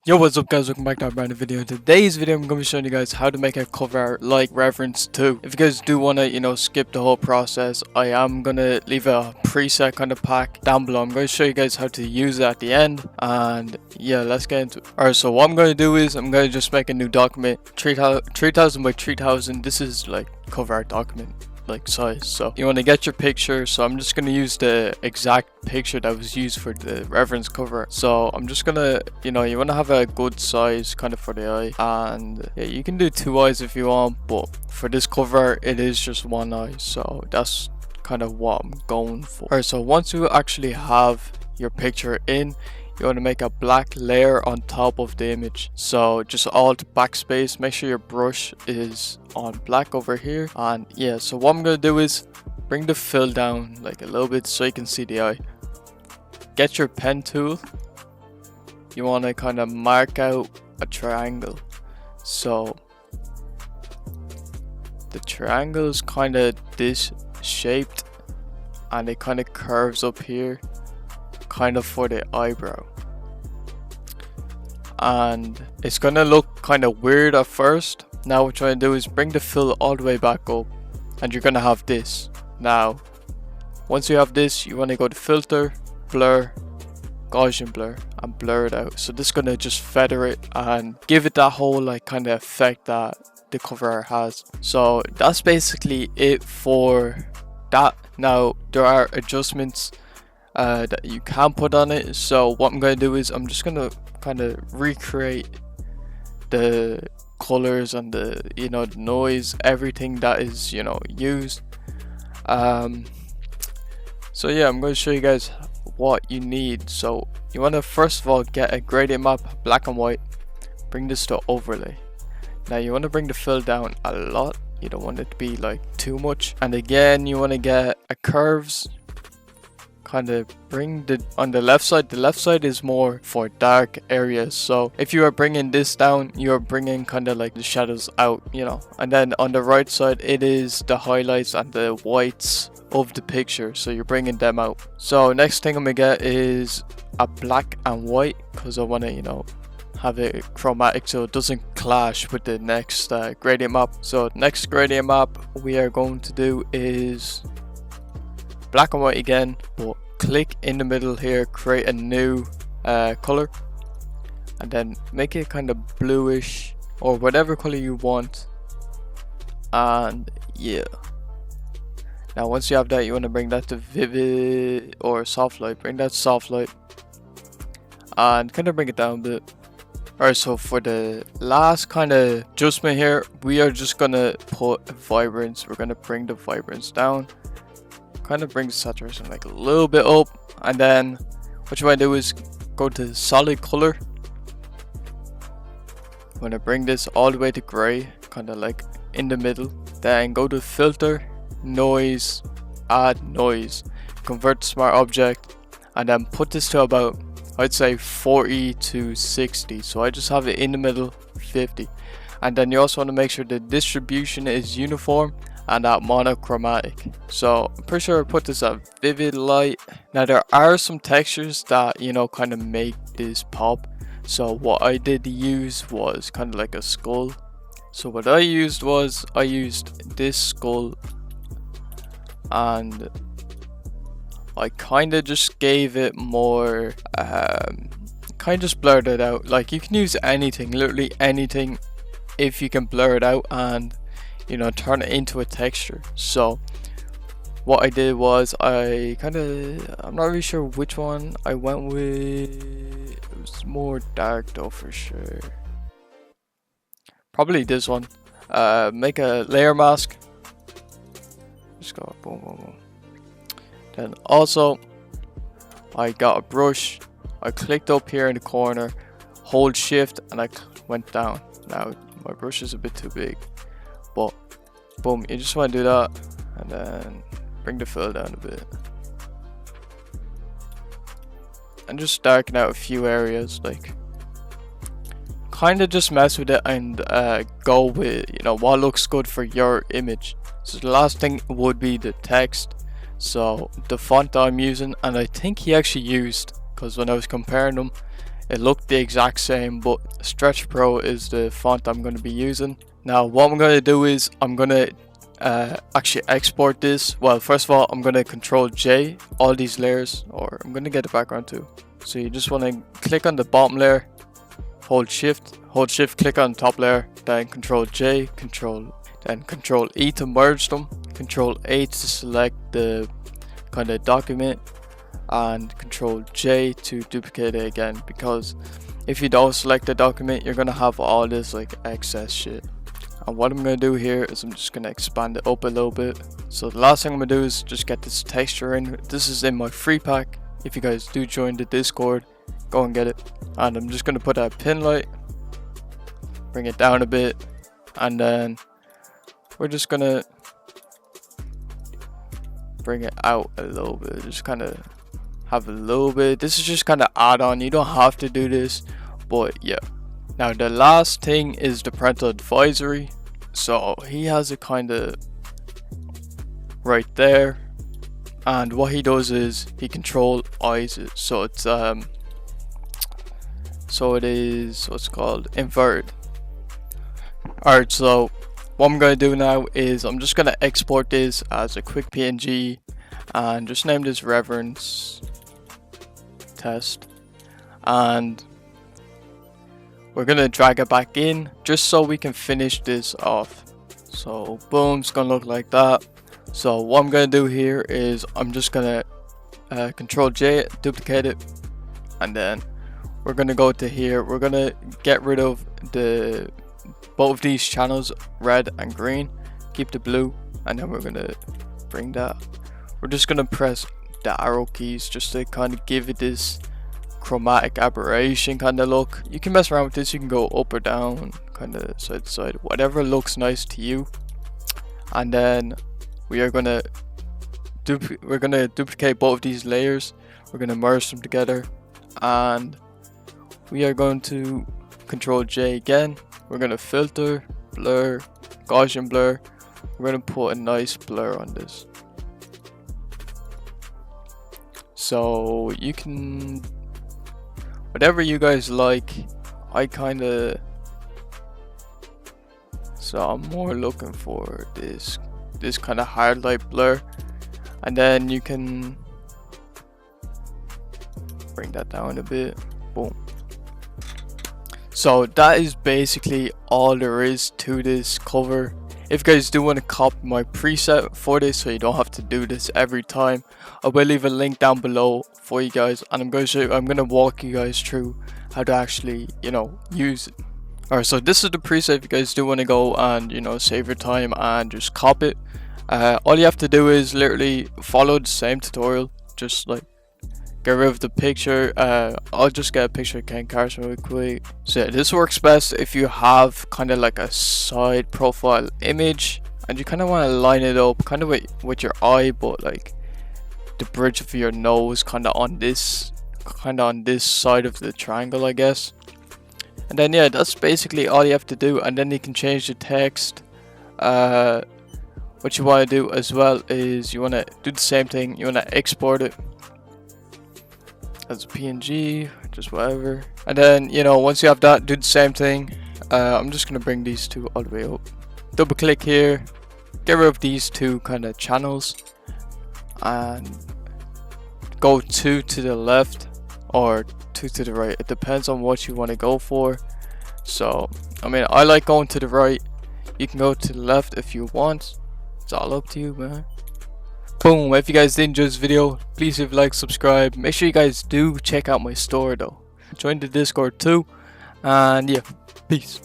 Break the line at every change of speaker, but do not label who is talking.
Yo, what's up guys, welcome back to our brand new video. In today's video I'm going to be showing you guys how to make a cover art like Reverence 2. If you guys do want to, skip the whole process, I am going to leave a preset kind of pack down below. I'm going to show you guys how to use it at the end, and yeah, let's get into it. Alright, so what I'm going to do is I'm going to just make a new document, 3000 by 3000. This is like cover art document like size. So you want to get your picture, so I'm just going to use the exact picture that was used for the reference cover. So I'm just gonna, you want to have a good size kind of for the eye, and yeah, you can do two eyes if you want, but for this cover it is just one eye, so that's kind of what I'm going for. Alright, so once you actually have your picture in, you want to make a black layer on top of the image. So just alt backspace, make sure your brush is on black over here. And yeah, so what I'm going to do is bring the fill down like a little bit so you can see the eye. Get your pen tool. You want to kind of mark out a triangle. So the triangle is kind of this shaped, and it kind of curves up here, kind of for the eyebrow, and it's gonna look kind of weird at first. Now what you're trying to do is bring the fill all the way back up, and you're gonna have this. Now once you have this, you want to go to filter, blur, Gaussian blur, and blur it out. So this is gonna just feather it and give it that whole like kind of effect that the cover art has. So that's basically it for that. Now there are adjustments that you can put on it. So what I'm going to do is I'm just going to kind of recreate the colors and the the noise, everything that is used. So yeah, I'm going to show you guys what you need. So you want to first of all get a gradient map, black and white, bring this to overlay. Now you want to bring the fill down a lot, you don't want it to be like too much, and again you want to get a curves, kind of bring on the left side is more for dark areas. So if you are bringing this down, you are bringing kind of like the shadows out, and then on the right side it is the highlights and the whites of the picture, so you're bringing them out. So next thing I'm gonna get is a black and white, because I want to have it chromatic so it doesn't clash with the next gradient map. So next gradient map we are going to do is black and white again, but click in the middle here, create a new color, and then make it kind of bluish or whatever color you want. And yeah, now once you have that, you want to bring that to vivid or soft light. Bring that to soft light and kind of bring it down a bit. Alright, so for the last kind of adjustment here, we are just gonna put vibrance. We're gonna bring the vibrance down, kind of bring the saturation like a little bit up, and then what you want to do is go to solid color. I'm gonna bring this all the way to gray, kind of like in the middle. Then go to filter, noise, add noise, convert to smart object, and then put this to about, I'd say 40 to 60. So I just have it in the middle, 50. And then you also want to make sure the distribution is uniform and at monochromatic. So I'm pretty sure I put this at vivid light. Now there are some textures that kind of make this pop. So what I did use was kind of like a skull. So what I used was I used this skull, and I kind of just gave it more kind of just blurred it out. Like you can use anything, literally anything, if you can blur it out and turn it into a texture. So what I did was I'm not really sure which one I went with. It was more dark though for sure. Probably this one. Make a layer mask. Just go boom boom boom. Then also I got a brush. I clicked up here in the corner, hold shift, and I went down. Now my brush is a bit too big, but boom, you just want to do that, and then bring the fill down a bit and just darken out a few areas, like kind of just mess with it and go with what looks good for your image. So the last thing would be the text. So the font I'm using, and I think he actually used, because when I was comparing them, it looked the exact same, but Stretch Pro is the font I'm going to be using. Now what I'm going to do is I'm going to actually export this. Well, first of all, I'm going to Control J all these layers, or I'm going to get the background too. So you just want to click on the bottom layer, hold shift, click on the top layer, then Control J, then Control E to merge them, Control A to select the kind of document, and Control J to duplicate it again, because if you don't select the document, you're gonna have all this like excess shit. And what I'm gonna do here is I'm just gonna expand it up a little bit. So the last thing I'm gonna do is just get this texture in. This is in my free pack. If you guys do join the Discord, go and get it. And I'm just gonna put a pin light, bring it down a bit, and then we're just gonna bring it out a little bit. Just kind of have a little bit. This is just kind of add on. You don't have to do this, but yeah. Now the last thing is the parental advisory. So he has it kind of right there, and what he does is he control Iayze. So it's so it is what's called inverted. Alright, so what I'm going to do now is I'm just going to export this as a quick PNG and just name this Reverence test, and we're going to drag it back in just so we can finish this off. So boom, it's going to look like that. So what I'm going to do here is I'm just going to Control J, duplicate it, and then we're going to go to here. We're going to get rid of both of these channels, red and green, keep the blue, and then we're going to bring that. We're just going to press the arrow keys just to kind of give it this chromatic aberration kind of look. You can mess around with this, you can go up or down, kind of side to side, whatever looks nice to you. And then we are gonna duplicate both of these layers. We're gonna merge them together, and we are going to Control J again. We're gonna filter, blur, Gaussian blur. We're gonna put a nice blur on this. So you can, whatever you guys like. So I'm more looking for this kind of highlight blur, and then you can bring that down a bit. Boom. So that is basically all there is to this cover. If you guys do want to copy my preset for this so you don't have to do this every time, I will leave a link down below for you guys, and I'm going to walk you guys through how to actually, use it. Alright, so this is the preset if you guys do want to go and, save your time and just copy it. All you have to do is literally follow the same tutorial, just like get rid of the picture. I'll just get a picture of Ken Carson real quick. So yeah, this works best if you have kind of like a side profile image and you kind of want to line it up kind of with your eye, but like the bridge of your nose kind of on this side of the triangle, I guess. And then yeah, that's basically all you have to do, and then you can change the text. What you want to do as well is you want to do the same thing. You want to export it as a PNG, just whatever, and then once you have that, do the same thing. I'm just gonna bring these two all the way up, double click here, get rid of these two kind of channels, and go two to the left or two to the right. It depends on what you want to go for. So I mean, I like going to the right. You can go to the left if you want. It's all up to you, man. Boom. If you guys did enjoy this video, please leave a like, subscribe. Make sure you guys do check out my store though. Join the Discord too, and yeah, peace.